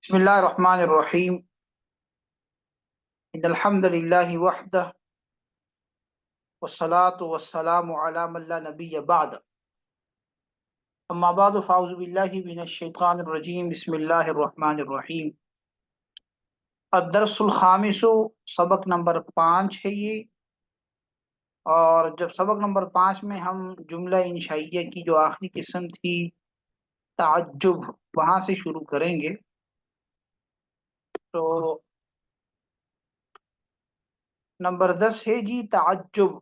بسم الله الرحمن الرحيم إن الحمد لله وحده والصلاة والسلام على من لا نبي بعد أما بعد فأعوذ بالله من الشيطان الرجيم بسم الله الرحمن الرحيم الدرس الخامس سبق نمبر 5 ہے یہ، اور جب سبق نمبر 5 میں ہم جملہ انشائیہ کی جو آخری قسم تھی تعجب وہاں سے شروع کریں گے. تو نمبر 10 ہے جی تعجب.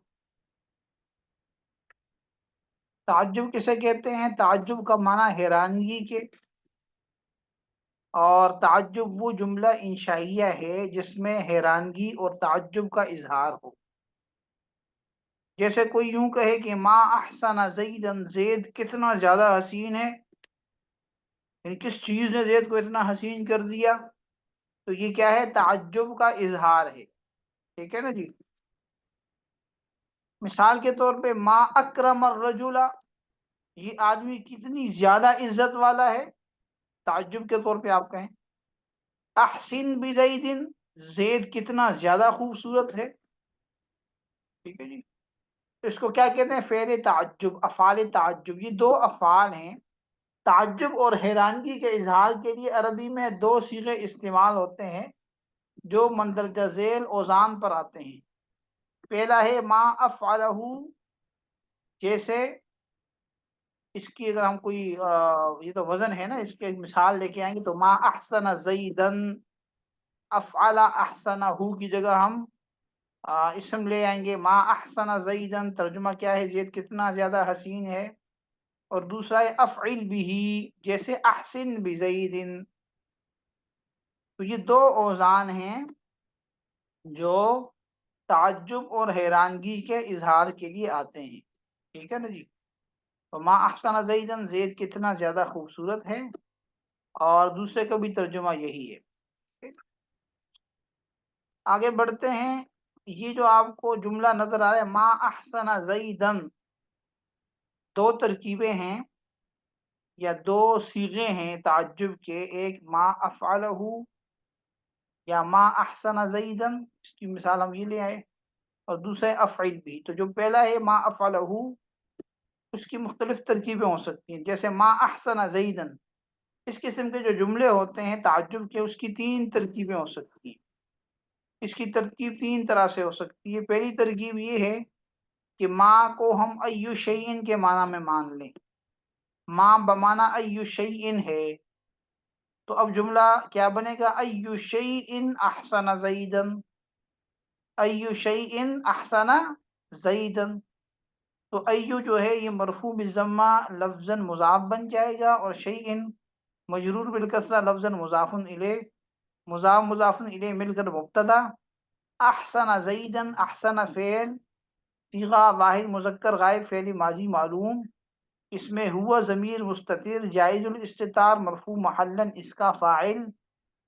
تعجب کسے کہتے ہیں؟ تعجب کا معنی حیرانگی کے، اور تعجب وہ جملہ انشائیہ ہے جس میں حیرانگی اور تعجب کا اظہار ہو. جیسے کوئی یوں کہے کہ ما احسن زیدن، زید کتنا زیادہ حسین ہے، یعنی کس چیز نے زید کو اتنا حسین کر دیا. تو یہ کیا ہے؟ تعجب کا اظہار ہے. ٹھیک ہے نا جی. مثال کے طور پہ ما اکرم الرجل، یہ آدمی کتنی زیادہ عزت والا ہے، تعجب کے طور پہ آپ کہیں. احسن بزید، زید کتنا زیادہ خوبصورت ہے. ٹھیک ہے جی. اس کو کیا کہتے ہیں؟ فعل تعجب، افعال تعجب. یہ دو افعال ہیں. تعجب اور حیرانگی کے اظہار کے لیے عربی میں دو صیغے استعمال ہوتے ہیں جو مندرجہ ذیل اوزان پر آتے ہیں. پہلا ہے ما افعلہ، جیسے اس کی اگر ہم کوئی یہ تو وزن ہے نا، اس کے مثال لے کے آئیں گے تو ما احسن زیدن، افعل احسنہ کی جگہ ہم اسم لے آئیں گے ما احسن زیدن. ترجمہ کیا ہے؟ زید کتنا زیادہ حسین ہے. اور دوسرا ہے افعل بھی، جیسے احسن بزیدن. تو یہ دو اوزان ہیں جو تعجب اور حیرانگی کے اظہار کے لیے آتے ہیں. ٹھیک ہے نا جی. تو ما احسن زیدن، زید کتنا زیادہ خوبصورت ہے، اور دوسرے کا بھی ترجمہ یہی ہے. آگے بڑھتے ہیں. یہ جو آپ کو جملہ نظر آ رہا ہے ما احسن زیدن، دو ترکیبیں ہیں یا دو صیغے ہیں تعجب کے. ایک ما افعلہ یا ما احسن زیدن، اس کی مثال ہم یہ لے آئے. اور دوسرا ہے افعل بھی. تو جو پہلا ہے ما افعلہ، اس کی مختلف ترکیبیں ہو سکتی ہیں. جیسے ما احسن زیدن، اس قسم کے جو جملے ہوتے ہیں تعجب کے، اس کی تین ترکیبیں ہو سکتی ہیں. اس کی ترکیب تین طرح سے ہو سکتی ہے. پہلی ترکیب یہ ہے کہ ما کو ہم ایو شیئن کے معنی میں مان لیں. ما بمعنی ایو شیئن ہے، تو اب جملہ کیا بنے گا؟ ایو شیئن احسن زیدن، ایو شیئن احسن زیدن. تو ایو جو ہے یہ مرفوع بالضمہ لفظاً مضاف بن جائے گا، اور شیئن مجرور بالکسرہ لفظاً مضاف الیہ، مضاف مضاف الیہ مل کر مبتدا. احسن زیدن، احسن فعل، صیغہ واحد مذکر غائب فعل ماضی معلوم، اس میں ہوا ضمیر مستتر جائز الاستتار مرفوع محلاً اس کا فاعل،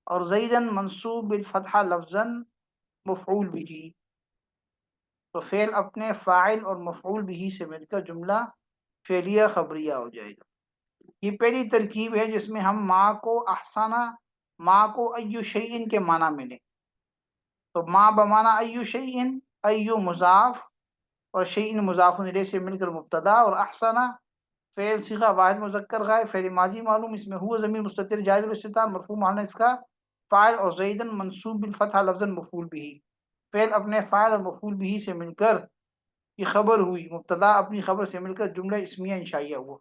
اور زیدن منصوب بالفتحہ لفظاً مفعول بھی. تو فعل اپنے فاعل اور مفعول بھی سے مل کر جملہ فعلیہ خبریہ ہو جائے گا. یہ پہلی ترکیب ہے جس میں ہم ما کو احسانہ، ما کو ایو شیئن کے معنی میں لیں. تو ما بمعنی ایو شیئن، ایو مضاف اور شیئن مضاف الیہ سے مل کر مبتدا، اور احسانہ فعل صیغہ واحد مذکر غائب فعل ماضی معلوم، اس میں ہوا ضمیر مستتر جائز الاستتار مرفوع محل اس کا فاعل، اور زیدن منصوب بالفتحہ لفظاً مفعول بھی. فعل اپنے فاعل اور مفعول بھی سے مل کر یہ خبر ہوئی، مبتدا اپنی خبر سے مل کر جملہ اسمیہ انشائیہ ہوا.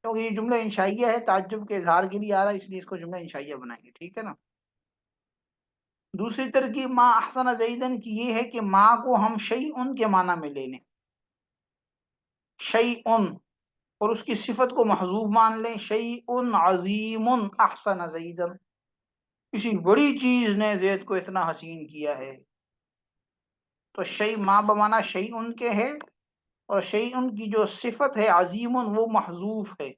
کیونکہ یہ جملہ انشائیہ ہے، تعجب کے اظہار کے لیے آ رہا ہے، اس لیے اس کو جملہ انشائیہ بنائیں گے. ٹھیک ہے نا. دوسری ترکیب ما احسن زیدن کی یہ ہے کہ ما کو ہم شیئن کے معنی میں لے لیں، شیئن، اور اس کی صفت کو محذوف مان لیں. شیئن عظیم احسن زیدن، کسی بڑی چیز نے زید کو اتنا حسین کیا ہے. تو شیء ما بمعنی شیئن کے ہے، اور شیئن کی جو صفت ہے عظیم وہ محذوف ہے.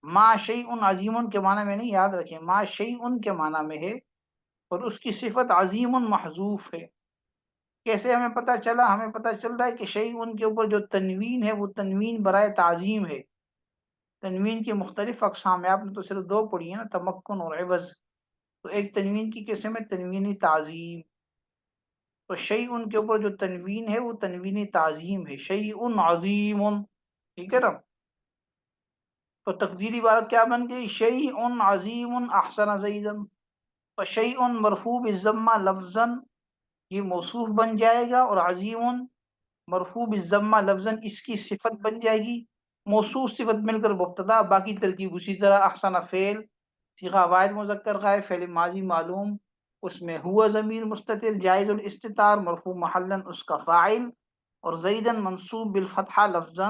ما شیئن عظیم کے معنی میں نہیں، یاد رکھیں ما شیئن کے معنی میں ہے، اور اس کی صفت عظیم محذوف ہے. کیسے ہمیں پتہ چلا؟ ہمیں پتہ چل رہا ہے کہ شیئن کے اوپر جو تنوین ہے وہ تنوین برائے تعظیم ہے. تنوین کی مختلف اقسام ہے، آپ نے تو صرف دو پڑھی ہیں نا، تمکن اور عوض. تو ایک تنوین کی قسم ہے تنوین تعظیم، تو شیء کے اوپر جو تنوین ہے وہ تنوین تعظیم ہے، شیء عظیم، ٹھیک ہے نا؟ تو تقدیری عبارت کیا بن گئی؟ شیء عظیم احسن زیدن، تو شیء مرفوع بالضمہ لفظا یہ موصوف بن جائے گا، اور عظیم مرفوع بالضمہ لفظا اس کی صفت بن جائے گی، موصوف صفت مل کر مبتدا، باقی ترکیب اسی طرح، احسن فعل صیغہ واحد مذکر غائب فعل ماضی معلوم، اس میں ہوا ضمیر مستتر جائز الاستتار مرفوع محلا اس کا فاعل، اور زیدن منصوب بالفتحہ لفظا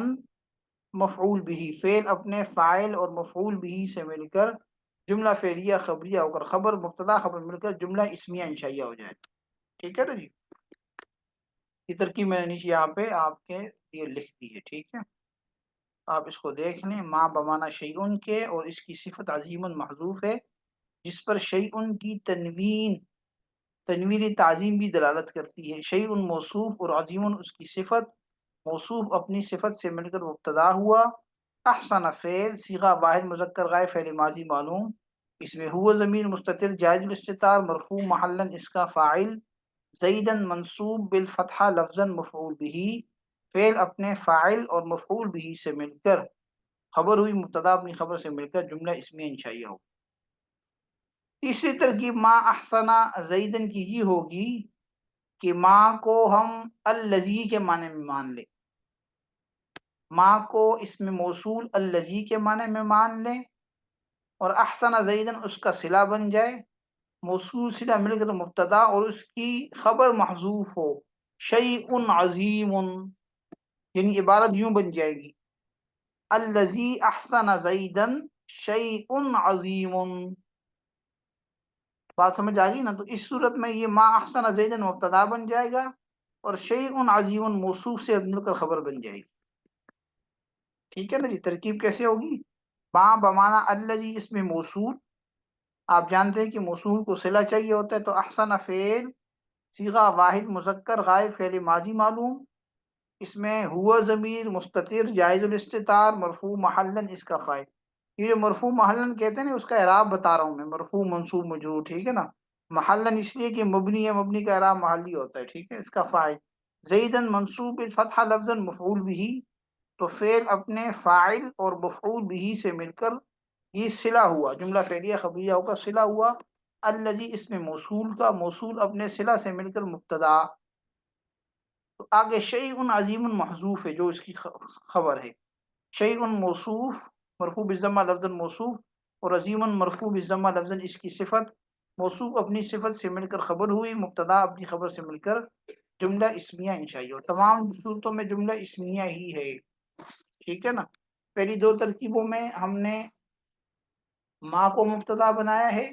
مفعول بھی، فعل اپنے فاعل اور مفعول بھی سے مل کر جملہ فعلیہ خبریہ ہو کر خبر مبتدا خبر مل کر جملہ اسمیہ انشائیہ ہو جائے، ٹھیک ہے نا جی؟ یہ ترکیب میں نے نیچے یہاں پہ آپ کے لیے لکھ دی ہے، ٹھیک ہے؟ آپ اس کو دیکھ لیں، ما بمانا شیئن کے، اور اس کی صفت عظیم محذوف ہے، جس پر شیئن کی تنوین تعظیم بھی دلالت کرتی ہے، شیئن موصوف اور عظیم اس کی صفت، موصوف اپنی صفت سے مل کر مبتدا ہوا، احسن فعل صیغہ واحد مذکر غائب فعل ماضی معلوم، اس میں ہوا ضمیر مستتر جائز الاستتار مرفوع محلا اس کا فاعل، زیدن منصوب بالفتحہ لفظا مفعول بھی، فعل اپنے فاعل اور مفعول بھی سے مل کر خبر ہوئی مبتدا اپنی خبر سے مل کر جملہ اسمیہ انشائیہ ہو۔ تیسری ترکیب ما احسنا زیدن کی یہ ہوگی کہ ما کو ہم الذی کے معنی میں مان لیں، ما کو اس میں موصول الذی کے معنی میں مان لیں، اور احسن زیدن اس کا صلہ بن جائے، موصول صلہ مل کر مبتدا اور اس کی خبر محذوف ہو، شیء عظیم، یعنی عبارت یوں بن جائے گی الذی احسن زیدن شیء عظیم، بات سمجھ آ گئی نا؟ تو اس صورت میں یہ ما احسن زیدن مبتدا بن جائے گا، اور شیء عظیم موصوف سے مل کر خبر بن جائے گی، ٹھیک ہے نا جی؟ ترکیب کیسے ہوگی؟ ما بمانا الذی اس میں موصول، آپ جانتے ہیں کہ موصول کو صلہ چاہیے ہوتا ہے، تو احسن فعل صیغہ واحد مذکر غائب فعل ماضی معلوم، اس میں ہوا ضمیر مستتر جائز الاستتار مرفوع محلا اس کا فاعل، یہ جو مرفوع محلا کہتے ہیں نا اس کا اعراب بتا رہا ہوں میں، مرفوع منصوب مجرور، ٹھیک ہے نا؟ محلا اس لیے کہ مبنی ہے، مبنی کا اعراب محلی ہوتا ہے، ٹھیک ہے؟ اس کا فاعل زیدن منصوب بالفتحہ لفظا مفعول بھی، تو فعل اپنے فاعل اور مفعول بھی سے مل کر یہ صلہ ہوا، جملہ فعلیہ خبریہ ہو کر صلہ ہوا، الذی اس میں موصول کا، موصول اپنے صلہ سے مل کر مبتدا، تو آگے شیء عظیم محذوف ہے جو اس کی خبر ہے، شیء موصوف مرفوع بالضمہ لفظا موصوف، اور عظیم مرفوع بالضمہ لفظا اس کی صفت، موصوف اپنی صفت سے مل کر خبر ہوئی، مبتدا اپنی خبر سے مل کر جملہ اسمیہ انشائیہ ہو، تمام صورتوں میں جملہ اسمیہ ہی ہے، ٹھیک ہے نا؟ پہلی دو ترکیبوں میں ہم نے ما کو مبتدا بنایا ہے،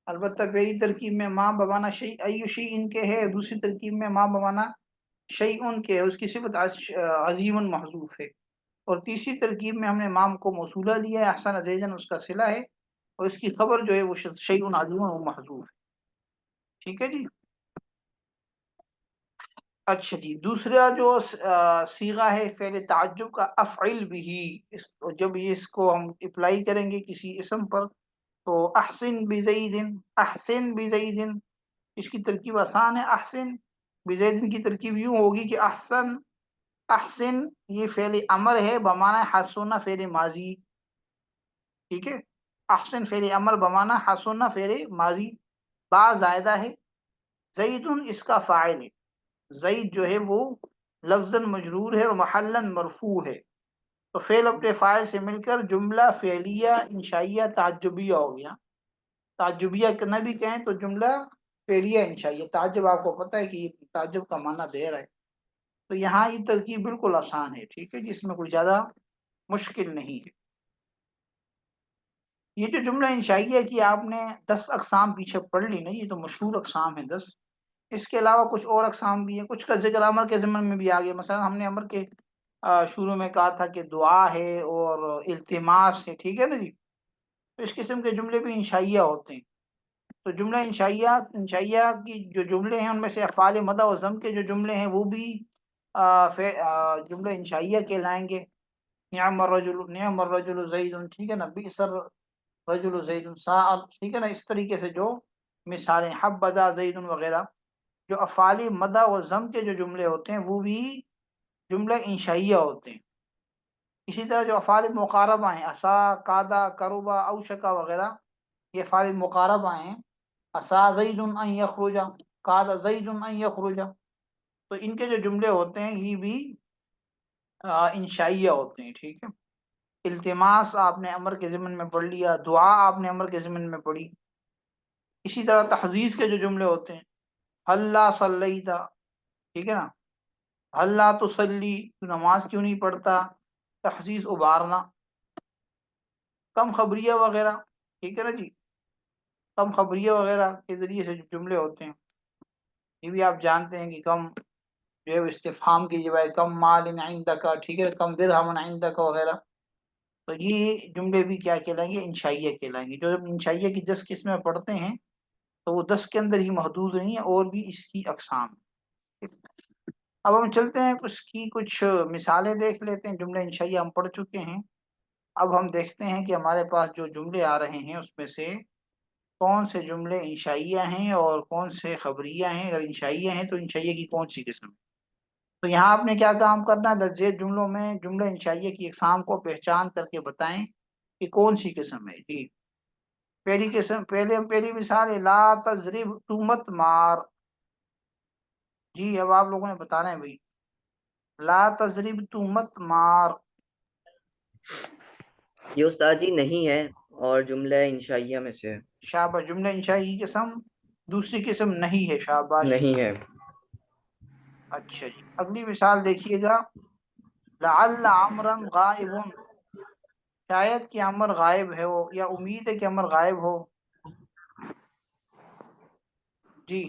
البتہ پہلی ترکیب میں ما بمانا شیء ای شیء کے ہے، دوسری ترکیب میں ما بمانا شیء کے ہے، اس کی صفت عظیم محذوف ہے، اور تیسری ترکیب میں ہم نے مام کو موصولہ لیا ہے، احسن زیدن اس کا صلہ ہے، اور اس کی خبر جو ہے وہ شیء عظیم و محذوف ہے، ٹھیک ہے جی؟ اچھا جی، دوسرا جو صیغہ ہے فعل تعجب کا افعل بھی، جب اس کو ہم اپلائی کریں گے کسی اسم پر، تو احسن بزیدن، احسن بزیدن، اس کی ترکیب آسان ہے، احسن بزیدن کی ترکیب یوں ہوگی کہ احسن، احسن یہ فعل امر ہے بمعنی حسن فعل ماضی، ٹھیک ہے؟ احسن فعل امر بمعنی حسن فعل ماضی، با زائدہ ہے، زیدن اس کا فاعل ہے، زید جو ہے وہ لفظاً مجرور ہے اور محلاً مرفوع ہے، تو فعل اپنے فاعل سے مل کر جملہ فعلیہ انشائیہ تعجبیہ ہو گیا، تعجبیہ نہ بھی کہیں تو جملہ فعلیہ انشائیہ، تعجب آپ کو پتہ ہے کہ یہ تعجب کا معنی دے رہا ہے، تو یہاں یہ ترکیب بالکل آسان ہے، ٹھیک ہے، جس میں کوئی زیادہ مشکل نہیں ہے۔ یہ جو جملہ انشائیہ کی آپ نے 10 اقسام پیچھے پڑھ لی نا، یہ تو مشہور اقسام ہیں 10، اس کے علاوہ کچھ اور اقسام بھی ہیں، کچھ کا ذکر امر کے ضمن میں بھی آ گیا، مثلا ہم نے امر کے شروع میں کہا تھا کہ دعا ہے اور التماس ہے، ٹھیک ہے نا جی؟ تو اس قسم کے جملے بھی انشائیہ ہوتے ہیں، تو جملہ انشائیہ کی جو جملے ہیں ان میں سے افعال مدح و ضم کے جو جملے ہیں وہ بھی جملہ انشائیہ کہلائیں گے، نعم الرجل زید، ٹھیک ہے نا؟ رجل زید سأل، ٹھیک ہے نا، اس طریقے سے جو مثالیں حبذا زید وغیرہ، جو افعال مدح و ذم کے جو جملے ہوتے ہیں وہ بھی جملہ انشائیہ ہوتے ہیں. اسی طرح جو افعال مقاربہ ہیں، اسا، کادا، کروبا، اوشکا وغیرہ، یہ افعال مقاربہ ہیں. اسا زید ان یخرج، کادا زید ان یخرج، تو ان کے جو جملے ہوتے ہیں یہ بھی انشائیہ ہوتے ہیں. ٹھیک ہے. التماس آپ نے امر کے ضمن میں پڑھ لیا، دعا آپ نے امر کے ضمن میں پڑھی. اسی طرح تحزیز کے جو جملے ہوتے ہیں، اللہ صلیتا، ٹھیک ہے نا، اللہ تصلی، تو نماز کیوں نہیں پڑھتا، تحزیز ابھارنا. کم خبریہ وغیرہ، ٹھیک ہے نا جی، کم خبریہ وغیرہ کے ذریعے سے جو جملے ہوتے ہیں یہ بھی آپ جانتے ہیں کہ کم جو ہے وہ استفہام کی جائے، کم مال عندک، ٹھیک ہے، کم درہم عندک وغیرہ. تو یہ جملے بھی کیا کہلائیں گے، انشائیہ کہلائیں گے. جو انشائیہ کی 10 قسمیں پڑھتے ہیں تو وہ 10 کے اندر ہی محدود نہیں ہے، اور بھی اس کی اقسام. اب ہم چلتے ہیں اس کی کچھ مثالیں دیکھ لیتے ہیں. جملے انشائیہ ہم پڑھ چکے ہیں. اب ہم دیکھتے ہیں کہ ہمارے پاس جو جملے آ رہے ہیں اس میں سے کون سے جملے انشائیہ ہیں اور کون سے خبریہ ہیں. اگر انشائیہ ہیں تو انشائیہ کی کون سی قسم. تو یہاں آپ نے کیا کام کرنا ہے، درج ذیل جملوں میں جملہ انشائیہ کی اقسام کو پہچان کر کے بتائیں کہ کون سی قسم ہے. جی، پہلی قسم، پہلی مثال ہے لا تضرب، تو مت مار. جی اب آپ لوگوں نے بتانا ہے بھائی، لا تضرب، تو مت مار. یہ استاد جی نہیں ہے اور جملہ انشائیہ میں سے ہے. شاباش، جملہ انشائیہ کی قسم دوسری قسم نہیں ہے. شاباش. نہیں ہے. اچھا جی، اگلی مثال دیکھیے گا، لعل عمرا غائب، شاید کہ عمر غائب ہے ہو، یا امید ہے کہ عمر غائب ہو. جی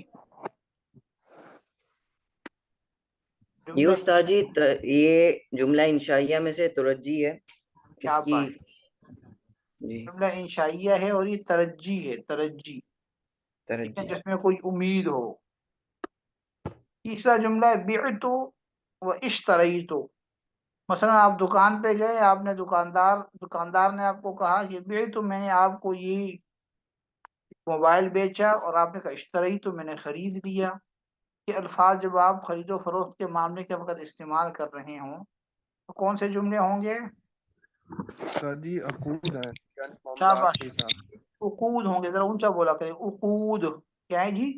یہ جملہ استاد جی یہ جملہ انشائیہ میں سے ترجی ہے اس کی. شاباش، جی جملہ انشائیہ ہے اور یہ ترجی ہے، ترجی، ٹھیک ہے، ترجی. جس میں کوئی امید ہو. تیسرا جملہ ہے بعت و اشتریت. مثلا آپ دکان پہ گئے، آپ نے دکاندار نے آپ کو کہا کہ بعت، میں نے آپ کو یہ موبائل بیچا، اور آپ نے کہا اشتریت، میں نے خرید لیا. یہ الفاظ جب آپ خرید و فروخت کے معاملے کے وقت استعمال کر رہے ہوں تو کون سے جملے ہوں گے؟ سر جی عقود ہے، یعنی معاملات شاباش، کے حساب سے. عقود ہوں گے. ذرا اونچا بولا کریں، عقود کیا ہے جی؟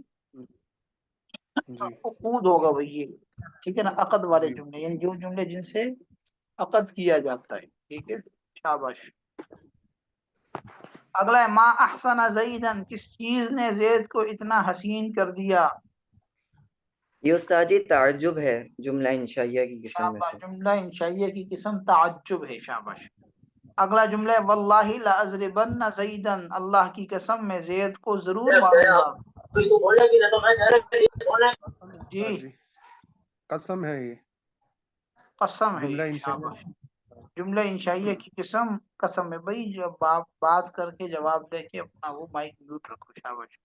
جی عقود ہوگا بھائی یہ، ٹھیک ہے نا، عقد والے جی جملے، یعنی جو جملے جن سے عقد کیا جاتا ہے. ٹھیک ہے، شاباش. اگلا ہے ما احسن زیدن، کس چیز نے زید کو اتنا حسین کر دیا. یہ استاد جی تعجب ہے جملہ انشائیہ کی قسم میں شاباش، سے. جملہ انشائیہ کی قسم تعجب ہے. شاباش. اگلا جملہ ہے واللہ لاضربن زیدن، اللہ کی قسم میں زید کو ضرور ماروں گا. جی سر جی قسم ہے، یہ قسم ہے جملہ یہ. انشائیہ. شاباش، جملہ انشائیہ کی قسم قسم ہے. بھائی جب آپ بات کر کے جواب دے کے اپنا وہ مائک میوٹ رکھو. شاباش،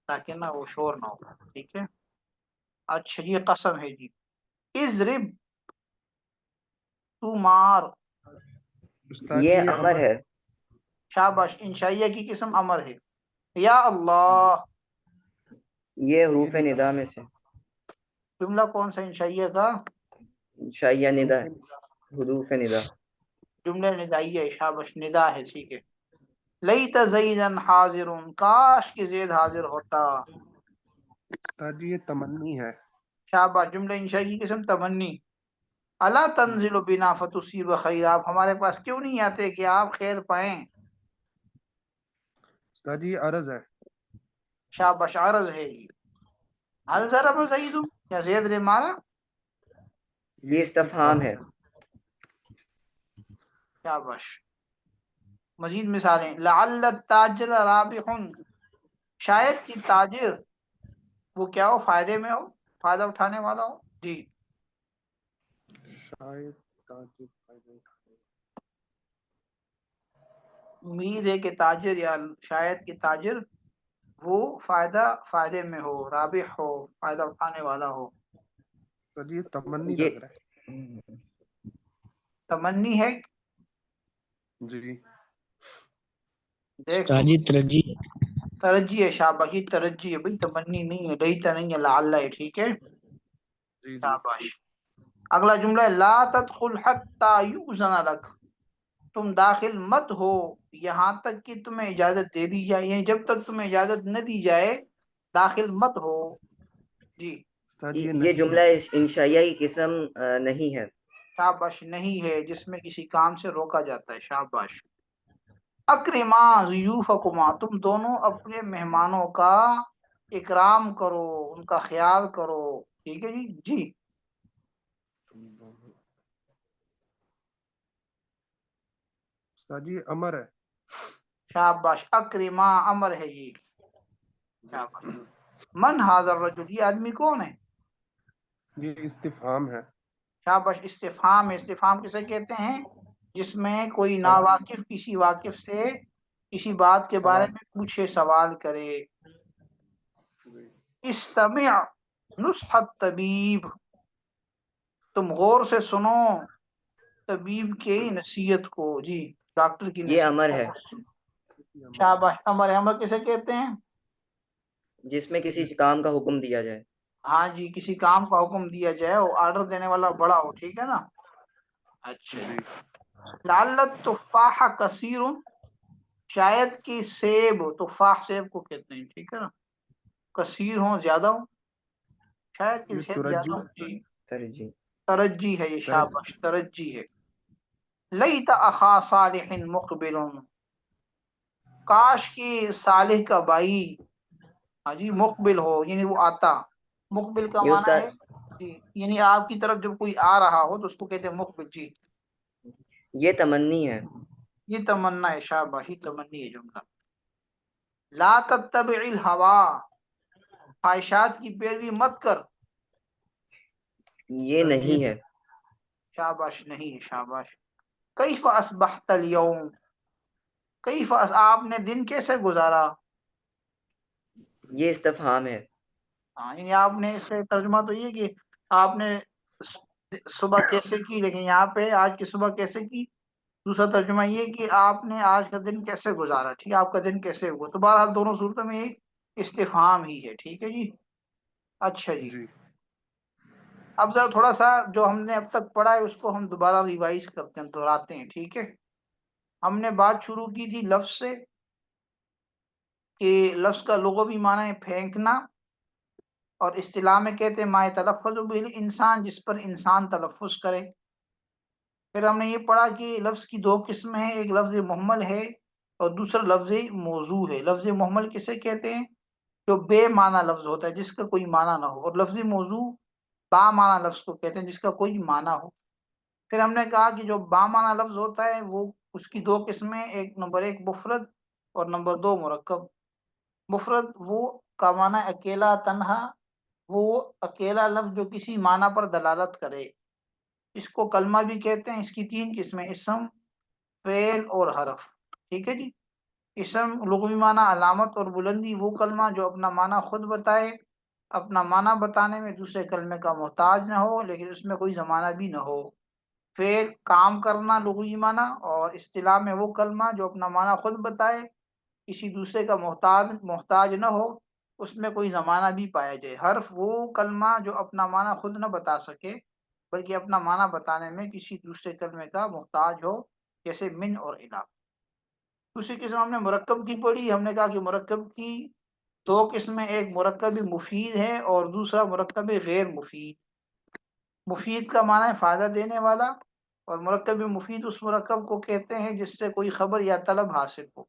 تاکہ نا وہ شور نہ ہو. ٹھیک ہے. اچھا یہ قسم ہے جی. اضرب، تو مار. استاد جی یہ یہ امر ہے. شاباش، انشائیہ کی قسم امر ہے. یا اللہ، یہ یہ حروف ندا میں سے. جملہ کون سا انشائیہ کا؟ انشائیہ ندا، حروف ندا. جملہ ندائیہ ہے. شاباش، ندا ہے. ٹھیک ہے. لیت زیدن حاضر، کاش کہ زید حاضر ہوتا. استاد جی یہ تمنی ہے. شاباش، جملہ انشاء کی قسم تمنی. الا تنزل بنا فتصیب خیر، آپ ہمارے پاس کیوں نہیں آتے کہ آپ خیر پائیں. استاد جی یہ عرض ہے. شاباش، عرض ہے یہ. حل ضرب زید، یا زید نے مارا. یہ استفہام ہے. شاباش. مزید مثالیں، لعل التاجر رابح، شاید کہ تاجر وہ کیا ہو، فائدے میں ہو، فائدہ اٹھانے والا ہو. جی شاید تاجر فائدہ اٹھائے. امید ہے کہ تاجر، یا شاید کہ تاجر وہ فائدے میں ہو، رابح ہو، فائدہ اٹھانے والا ہو. استاد جی یہ تمنی یہ لگ رہا ہے. تمنی ہے. جی دیکھ لو استاد جی ترجیح ترجی ہے، شاباش، یہ ترجی ہے بھائی، تمنی نہیں ہے، لیتا نہیں ہے، لعل ہے، ٹھیک ہے، جی جی شاباش۔ اگلا جملہ ہے لا تدخل حتی یؤذن لک، تم داخل مت ہو یہاں تک کہ تمہیں اجازت دے دی جائے، یعنی جب تک تمہیں اجازت نہ دی جائے داخل مت ہو۔ جی استاد جی یہ یہ نہیں جملہ ہے۔ انشائیہ کی قسم نہیں ہے۔ شاباش، نہیں ہے جس میں کسی کام سے روکا جاتا ہے، شاباش۔ اکرما ضیوفکما، تم دونوں اپنے مہمانوں کا اکرام کرو، ان کا خیال کرو، ٹھیک ہے جی۔ جی استاد جی یہ امر ہے۔ شاباش، اکرما امر ہے یہ، شاباش۔ من حاضر الرجل، یہ آدمی کون ہے؟ یہ استفہام ہے۔ شاباش، استفہام ہے۔ استفہام کسے کہتے ہیں؟ جس میں کوئی سوال ناواقف کسی واقف سے کسی بات کے بارے سوال میں پوچھے، سوال کرے۔ جی استمع نصح الطبیب، تم غور سے سنو طبیب کی نصیحت کو، جی ڈاکٹر کی یہ نصیحت امر کو۔ ہے یہ امر ہے۔ شاباش، امر ہے۔ امر کسے کہتے ہیں؟ جس میں کسی جس کام کا حکم دیا جائے۔ ہاں جی، کسی کام کا حکم دیا جائے اور آرڈر دینے والا بڑا ہو، ٹھیک ہے نا۔ اچھا جی لعل التفاح کثیر، شاید کہ سیب، تفاح سیب کو کہتے ہیں، ٹھیک ہے نا، کثیر ہوں، زیادہ ہوں، شاید کہ یہ سیب ترجی زیادہ ہوں، جی ترجیح۔ ترجی ہے یہ، ترجی شاباش، ترجی ہے۔ لیت اخا صالح مقبل، کاش کی صالح کا بھائی، ہاں جی، مقبل ہو، یعنی وہ آتا، مقبل کا یہ معنی استاد ہے جی، یعنی آپ کی طرف جب کوئی آ رہا ہو تو اس کو کہتے ہیں مقبل، جی۔ یہ تمنی ہے۔ یہ تمنا ہے، شاباش، یہ تمنی ہے جملہ۔ لا تتبع الہوا، خواہشات کی پیروی مت کر، یہ نہیں ہے۔ شاباش، نہیں ہے، شاباش۔ کیف اصبحت اليوم، کیف آپ نے دن کیسے گزارا، یہ استفہام ہے۔ ہاں یعنی آپ نے، اس کا ترجمہ تو یہ کہ آپ نے صبح کیسے کی، لیکن یہاں پہ آج کی صبح کیسے کی، دوسرا ترجمہ یہ کہ آپ نے آج کا دن کیسے گزارا، ٹھیک ہے، آپ کا دن کیسے ہوا، تو بہرحال دونوں صورتوں میں یہ استفہام ہی ہے، ٹھیک ہے جی۔ اچھا جی، جی اب ذرا تھوڑا سا جو ہم نے اب تک پڑھا ہے اس کو ہم دوبارہ ریوائز کرتے ہیں، دہراتے ہیں، ٹھیک ہے۔ ہم نے بات شروع کی تھی لفظ سے، کہ لفظ کا لغوی معنی ہے پھینکنا، اور اصطلاح میں کہتے ہیں ما یتلفظ به الانسان، جس پر انسان تلفظ کرے۔ پھر ہم نے یہ پڑھا کہ لفظ کی دو قسمیں ہیں، ایک لفظ محمل ہے اور دوسرا لفظ موضوع ہے۔ لفظ محمل کسے کہتے ہیں؟ جو بے معنی لفظ ہوتا ہے، جس کا کوئی معنی نہ ہو، اور لفظ موضوع با معنی لفظ کو کہتے ہیں، جس کا کوئی معنی ہو۔ پھر ہم نے کہا کہ جو با معنی لفظ ہوتا ہے وہ اس کی دو قسمیں، ایک نمبر ایک مفرد اور نمبر دو مرکب۔ مفرد وہ کا معنی اکیلا، تنہا، وہ اکیلا لفظ جو کسی معنی پر دلالت کرے، اس کو کلمہ بھی کہتے ہیں۔ اس کی تین قسمیں، اسم، فعل اور حرف، ٹھیک ہے جی۔ اسم لغوی معنی علامت اور بلندی، وہ کلمہ جو اپنا معنی خود بتائے، اپنا معنی بتانے میں دوسرے کلمے کا محتاج نہ ہو، لیکن اس میں کوئی زمانہ بھی نہ ہو۔ فعل کام کرنا لغوی معنی، اور اصطلاح میں وہ کلمہ جو اپنا معنی خود بتائے، کسی دوسرے کا محتاج نہ ہو، اس میں کوئی زمانہ بھی پایا جائے۔ حرف وہ کلمہ جو اپنا معنی خود نہ بتا سکے بلکہ اپنا معنی بتانے میں کسی دوسرے کلمے کا محتاج ہو، جیسے من اور الا۔ دوسری قسم ہم نے مرکب کی پڑھی، ہم نے کہا کہ مرکب کی دو قسمیں، ایک مرکب مفید ہے اور دوسرا مرکب غیر مفید۔ مفید کا معنی ہے فائدہ دینے والا، اور مرکب مفید اس مرکب کو کہتے ہیں جس سے کوئی خبر یا طلب حاصل ہو،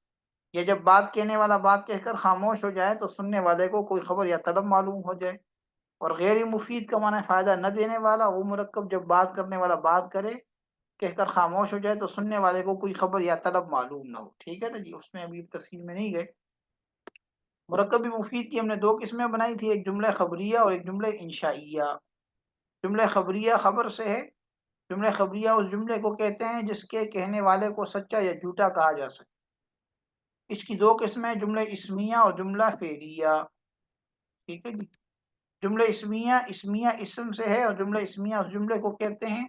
یا جب بات کہنے والا بات کہہ کر خاموش ہو جائے تو سننے والے کو کوئی خبر یا طلب معلوم ہو جائے۔ اور غیر مفید کا معنی فائدہ نہ دینے والا، وہ مرکب جب بات کرنے والا بات کرے کہہ کر خاموش ہو جائے تو سننے والے کو کوئی خبر یا طلب معلوم نہ ہو، ٹھیک ہے نا جی۔ اس میں ابھی تفصیل میں نہیں گئے۔ مرکب مفید کی ہم نے دو قسمیں بنائی تھی، ایک جملہ خبریہ اور ایک جملہ انشائیہ۔ جملہ خبریہ خبر سے ہے، جملہ خبریہ اس جملے کو کہتے ہیں جس کے کہنے والے کو سچا یا جھوٹا کہا جا سکے۔ اس کی دو قسمیں، جملہ اسمیہ اور جملہ فعلیہ، ٹھیک ہے جی۔ جملہ اسمیہ اسم سے ہے، اور جملہ اسمیہ اس جملے کو کہتے ہیں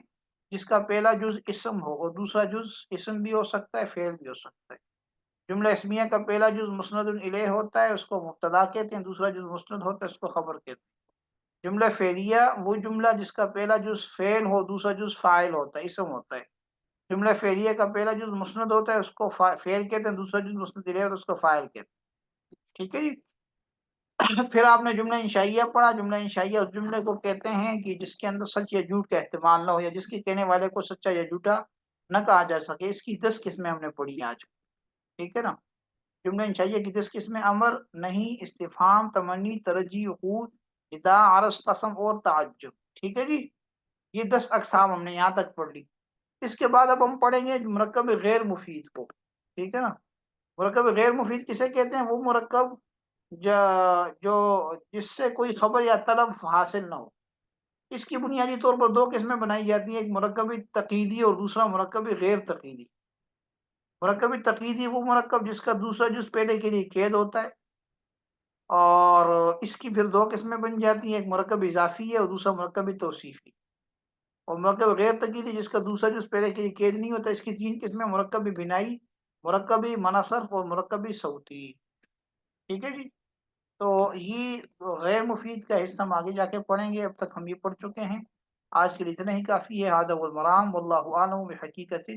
جس کا پہلا جز اسم ہو اور دوسرا جز اسم بھی ہو سکتا ہے، فعل بھی ہو سکتا ہے۔ جملہ اسمیہ کا پہلا جز مسند الیہ ہوتا ہے، اس کو مبتدا کہتے ہیں، دوسرا جز مسند ہوتا ہے، اس کو خبر کہتے ہیں۔ جملہ فعلیہ وہ جملہ جس کا پہلا جز فعل ہو، دوسرا جز فاعل ہوتا ہے، اسم ہوتا ہے۔ جملہ فعلیہ کا پہلا جز مسند ہوتا ہے، اس کو فعل کہتے ہیں، دوسرا جز مسند الیہ ہوتا ہے، اس کو فاعل کہتے ہیں۔ ٹھیک ہے جی۔ پھر آپ نے جملہ انشائیہ پڑھا۔ جملہ انشائیہ اس جملے کو کہتے ہیں کہ جس کے اندر سچ یا جھوٹ کا احتمال نہ ہو، یا جس کے کہنے والے کو سچا یا جھوٹا نہ کہا جا سکے۔ اس کی 10 قسمیں ہم نے پڑھی ہیں آج۔ ٹھیک ہے نا۔ جملہ انشائیہ کی 10 قسمیں: امر، نہیں، استفہام، تمنی، ترجی، عقود، نداء، عرض، قسم اور تعجب۔ ٹھیک ہے جی۔ یہ 10 اقسام ہم نے یہاں تک پڑھ لی۔ اس کے بعد اب ہم پڑھیں گے مرکب غیر مفید کو۔ ٹھیک ہے نا۔ مرکب غیر مفید کسے کہتے ہیں؟ وہ مرکب جو جس سے کوئی خبر یا طلب حاصل نہ ہو۔ اس کی بنیادی طور پر 2 قسمیں بنائی جاتی ہیں، ایک مرکب تقییدی اور دوسرا مرکب غیر تقییدی۔ مرکب تقییدی وہ مرکب جس کا دوسرا جز پہلے کے لیے قید ہوتا ہے، اور اس کی پھر 2 قسمیں بن جاتی ہیں، ایک مرکب اضافی ہے اور دوسرا مرکب توصیفی۔ اور مرکب غیر تقییدی جس کا دوسرا جز پہلے کے لیے قید نہیں ہوتا، اس کی 3 قسمیں: مرکب بنائی، مرکب منع صرف اور مرکب صوتی۔ ٹھیک ہے جی۔ تو یہ غیر مفید کا حصہ ہم آگے جا کے پڑھیں گے، اب تک ہم یہ پڑھ چکے ہیں۔ آج کے لیے اتنا ہی کافی ہے۔ ھذا هو المرام واللہ اعلم بحقیقت